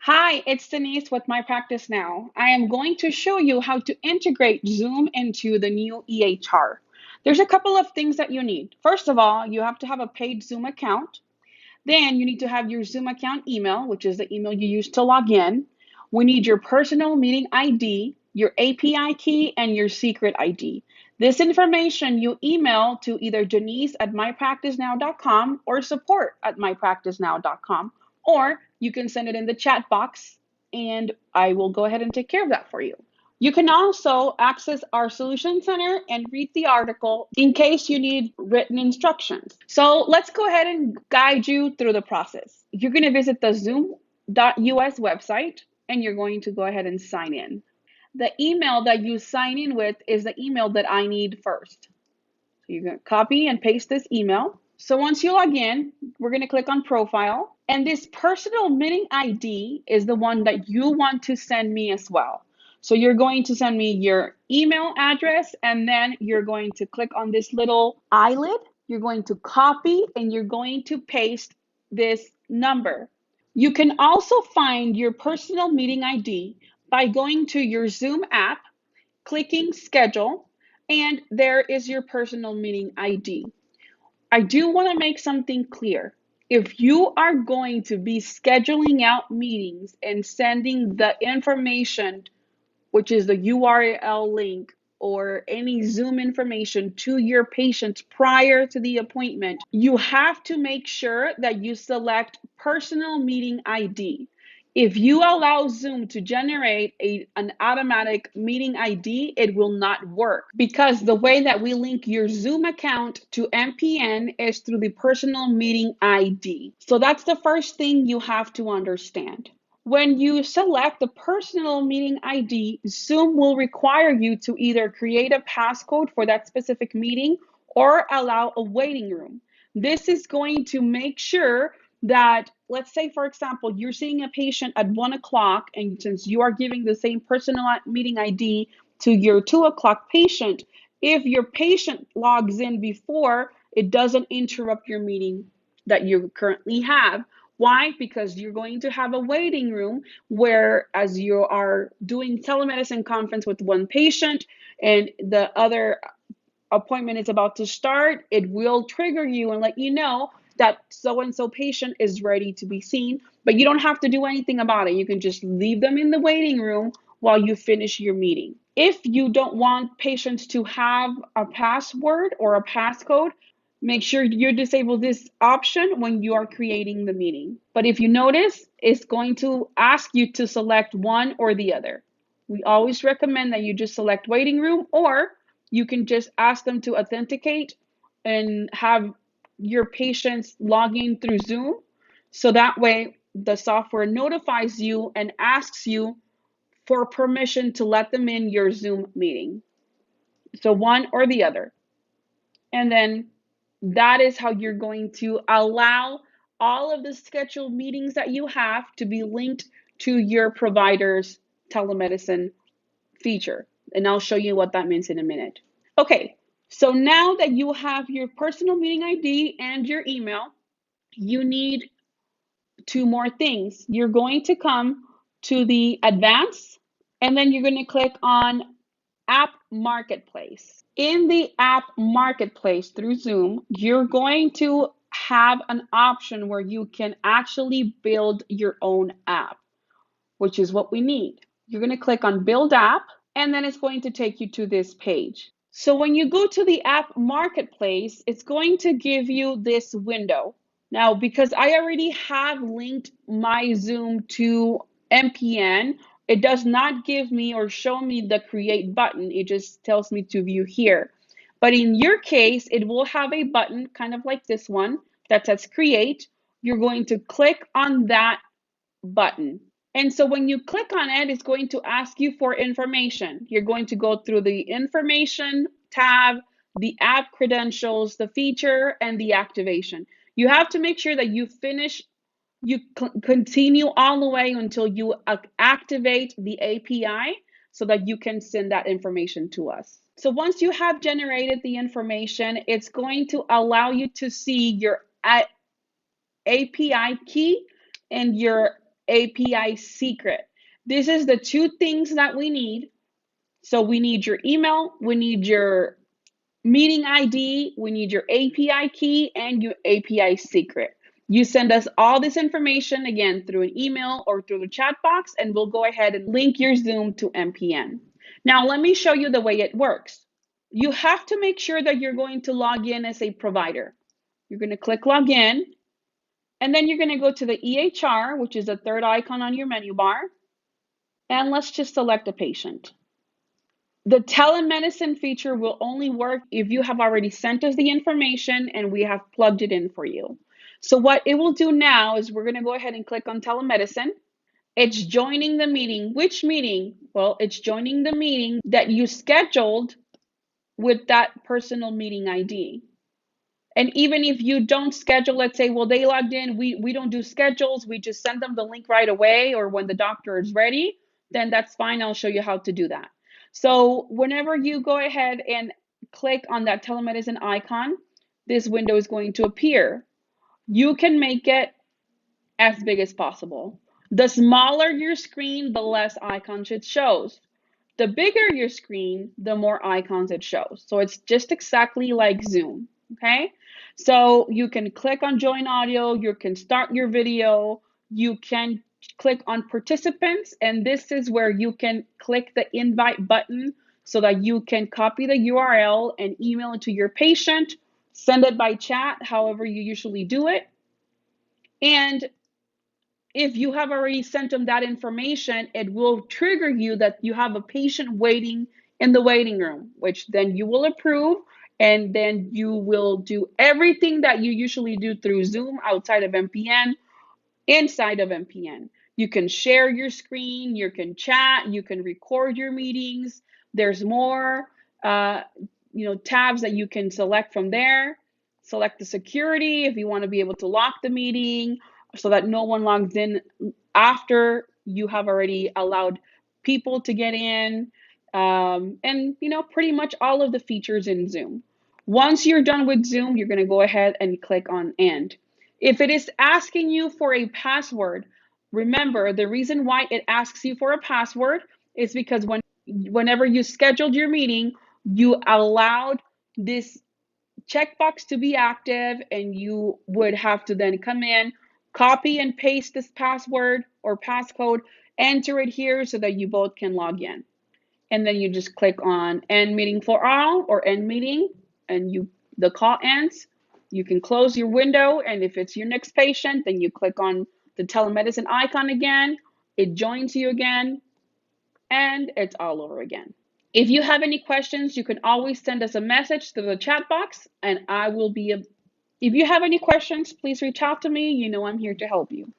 Hi, it's Denise with My Practice Now. I am going to show you how to integrate Zoom into the new EHR. There's a couple of things that you need. First of all, you have to have a paid Zoom account. Then you need to have your Zoom account email, which is the email you use to log in. We need your personal meeting ID, your API key, and your secret ID. This information you email to either Denise at mypracticenow.com or support at mypracticenow.com, or you can send it in the chat box and I will go ahead and take care of that for you. You can also access our Solution Center and read the article in case you need written instructions. So let's go ahead and guide you through the process. You're going to visit the zoom.us website and you're going to go ahead and sign in. The email that you sign in with is the email that I need first. So you're going to copy and paste this email. So once you log in, we're going to click on profile. And this personal meeting ID is the one that you want to send me as well. So you're going to send me your email address and then you're going to click on this little eyelid. You're going to copy and you're going to paste this number. You can also find your personal meeting ID by going to your Zoom app, clicking schedule, and there is your personal meeting ID. I do want to make something clear. If you are going to be scheduling out meetings and sending the information, which is the URL link or any Zoom information to your patients prior to the appointment, you have to make sure that you select personal meeting ID. If you allow Zoom to generate an automatic meeting ID, it will not work because the way that we link your Zoom account to MPN is through the personal meeting ID. So that's the first thing you have to understand. When you select the personal meeting ID, Zoom will require you to either create a passcode for that specific meeting or allow a waiting room. This is going to make sure that, let's say, for example, you're seeing a patient at 1 o'clock, and since you are giving the same personal meeting ID to your 2 o'clock patient, if your patient logs in before, it doesn't interrupt your meeting that you currently have. Why? Because you're going to have a waiting room where, as you are doing telemedicine conference with one patient and the other appointment is about to start, it will trigger you and let you know that so-and-so patient is ready to be seen, but you don't have to do anything about it. You can just leave them in the waiting room while you finish your meeting. If you don't want patients to have a password or a passcode, make sure you disable this option when you are creating the meeting. But if you notice, it's going to ask you to select one or the other. We always recommend that you just select waiting room, or you can just ask them to authenticate and have your patients log in through Zoom. So that way the software notifies you and asks you for permission to let them in your Zoom meeting. So one or the other. And then that is how you're going to allow all of the scheduled meetings that you have to be linked to your provider's telemedicine feature. And I'll show you what that means in a minute. Okay, so now that you have your personal meeting ID and your email, you need two more things. You're going to come to the advanced, and then you're going to click on App Marketplace. In the App Marketplace through Zoom, you're going to have an option where you can actually build your own app, which is what we need. You're going to click on Build App, and then it's going to take you to this page. So when you go to the App Marketplace, it's going to give you this window. Now, because I already have linked my Zoom to MPN, it does not give me or show me the create button. It just tells me to view here. But in your case, it will have a button kind of like this one that says create. You're going to click on that button. And so when you click on it, it's going to ask you for information. You're going to go through the information tab, the app credentials, the feature, and the activation. You have to make sure that you continue all the way until you activate the API so that you can send that information to us. So once you have generated the information, it's going to allow you to see your API key and your API secret. This is the two things that we need. So we need your email, we need your meeting ID, we need your API key, and your API secret. You send us all this information again through an email or through the chat box, and we'll go ahead and link your Zoom to MPN. Now, let me show you the way it works. You have to make sure that you're going to log in as a provider. You're going to click login, and then you're going to go to the EHR, which is the third icon on your menu bar, and let's just select a patient. The telemedicine feature will only work if you have already sent us the information and we have plugged it in for you. So what it will do now is we're going to go ahead and click on telemedicine. It's joining the meeting. Which meeting? Well, it's joining the meeting that you scheduled with that personal meeting ID. And even if you don't schedule, let's say, well, they logged in, we don't do schedules, we just send them the link right away or when the doctor is ready, then that's fine. I'll show you how to do that. So whenever you go ahead and click on that telemedicine icon, this window is going to appear. You can make it as big as possible. The smaller your screen, the less icons it shows. The bigger your screen, the more icons it shows. So it's just exactly like Zoom, okay? So you can click on join audio, you can start your video, you can click on participants, and this is where you can click the invite button so that you can copy the URL and email it to your patient, send it by chat, however you usually do it. And if you have already sent them that information, it will trigger you that you have a patient waiting in the waiting room, which then you will approve, and then you will do everything that you usually do through Zoom outside of MPN, inside of MPN. You can share your screen, you can chat, you can record your meetings. There's more tabs that you can select from there. Select the security if you want to be able to lock the meeting so that no one logs in after you have already allowed people to get in. And pretty much all of the features in Zoom. Once you're done with Zoom, you're going to go ahead and click on end. If it is asking you for a password, remember the reason why it asks you for a password is because whenever you scheduled your meeting, you allowed this checkbox to be active, and you would have to then come in, copy and paste this password or passcode, enter it here so that you both can log in. And then you just click on end meeting for all or end meeting, and the call ends. You can close your window, and if it's your next patient, then you click on the telemedicine icon again, it joins you again, and it's all over again. If you have any questions, you can always send us a message through the chat box, and if you have any questions, please reach out to me. You know I'm here to help you.